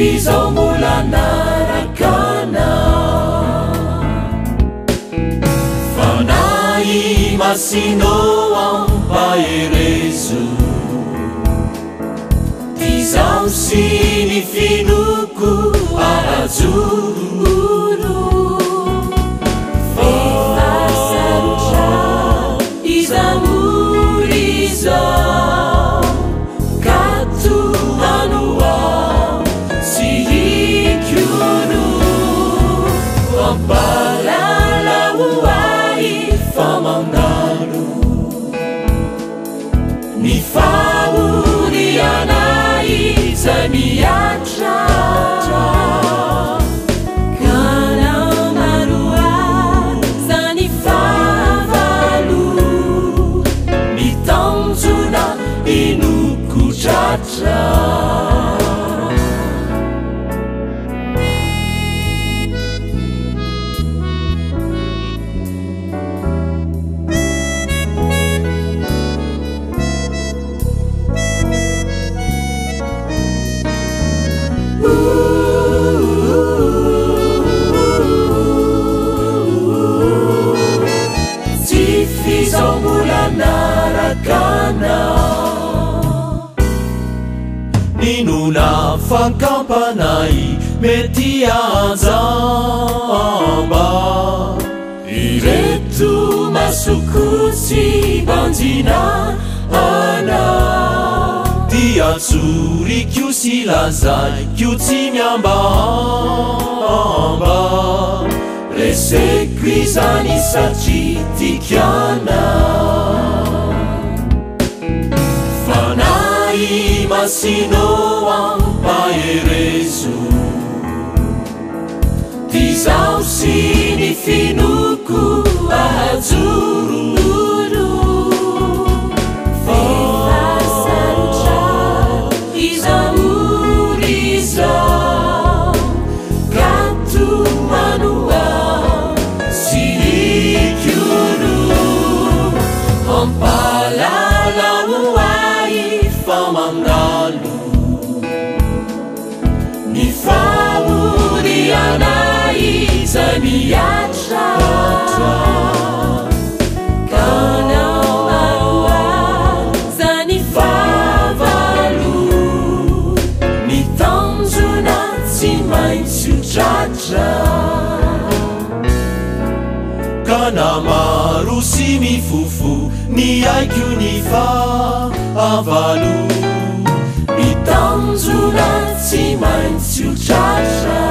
fizao mbola narakana fanay masino ampaherezo tizao sy ny finoko arajoro fasarotra izamuriza katuhanua sihikunu ampalalauai famandalo ni faurianai zamiatra kana marua zani favalu mitanjuna inukutratra fizao mbola narakana ninona fankampanay mety anjamba ireto masokotsy banjina ana dia tsorikio sy lazay kio tsy miambamba reseko izany satria tikiana fanay masino ampaherezo tizao sy ny finoko ajoro fasarotra izamuriza katumanua ampalalauai famandalo ni faurianai zamiatra kana marua zani favalu mitanjona tsy maintsy tratra kana maro sy mifufu ni aiku ni faavalu mitanjona tsy maintsy tratra